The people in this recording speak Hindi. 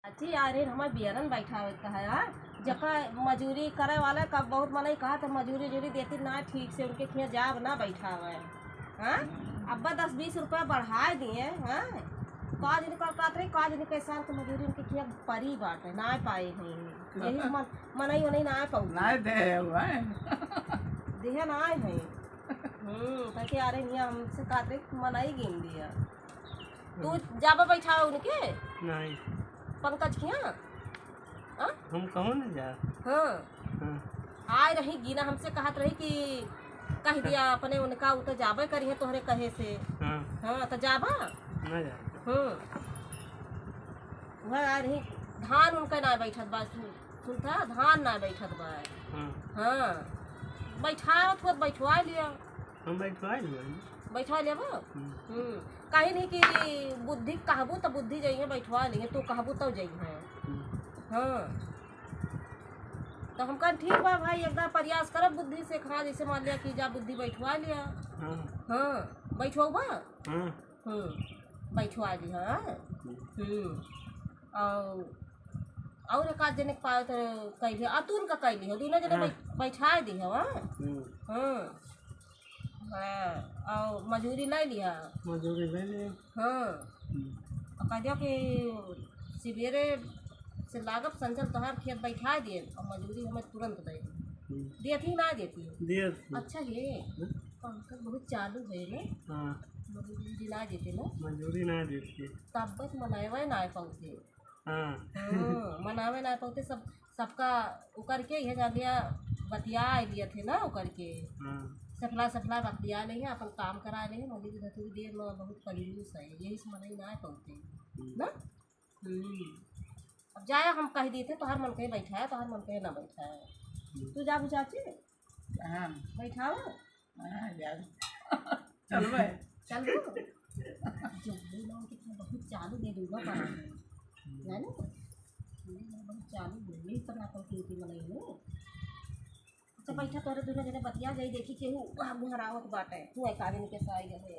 अच्छी यार हमारे बियरन बैठा होता है यार जका मजूरी करे वाला कब बहुत मना कहा तो मजूरी जूरी देती ना ठीक से उनके खिया जाब ना बैठा हुआ है। हाँ अब्बा 10-20 रुपया बढ़ा दिए। हाँ काज निकल पाते काज निकल साल के मजूरी उनके खिया परी बात है ना पाए हैं यही मनई उनई ना पाऊ ना दे हुआ है देह ना आए हैं। कहते आ रहे हैं हमसे कहते मनई गिन दिया तू जाबा बैठा उनके नहीं पंकज किया हम कहूँ ना जा। हाँ आए रही गिना हमसे कहत रही कि कह दिया अपने उनका उ तो जाबे करी है तोहरे कहे से। हाँ तो जाबा ना जा। वह आ रही धान उनका ना बैठत बा सुनता धान ना बैठत बा। हाँ बैठाओ तो बैठवा लिया हम बैठवा लिया बैठवा लिया कहीं नहीं कि बुद्धि कहबू तो बुद्धि जाइए बैठवा लेंगे तू कहबू तो जाइए। हाँ तो हम कहा ठीक बा भाई एकदम प्रयास करब बुद्धि से खा जैसे मान लिया कि जा बुद्धि बैठवा लिया। हाँ बैठवा बैठवा ली। हाँ और एक आध जने पाए तो कह दिया अतुल का कह ली हो दोनों जने बैठा दी है। हाँ और मजूरी ले लिया मजूरी ले लिया। हाँ कह दिया कि सवेरे से लागत संचल तोहार खेत बैठा दिए और मजूरी हमें तुरंत दे देती ना देती दिए। अच्छा ये पंकज बहुत चालू है ना। हाँ मजूरी ना देते ना मजूरी ना देती तब बस मनावे ना पाते। हाँ मनावे ना पाते सब सबका उकर के यह जा लिया बतिया लिए थे ना उकर के सफला बतिया नहीं है अपन काम करा रहे हैं मजूरी धतूरी देर में बहुत कंजूस है यही से मनाई ना पाते ना। अब जाया हम कह दिए थे तो हर मन कहीं बैठा है तो हर मन कहीं ना बैठा है तू जा बुझाते बैठाओ चल भाई चल बहुत चालू दे दूंगा पड़ा है ना बहुत चालू बोली करना पड़ती मलाई में। अच्छा बैठा तोरे दोनों जने बतिया गई देखी केहू मुहरावत बाटे तू एक आदमी के साई गए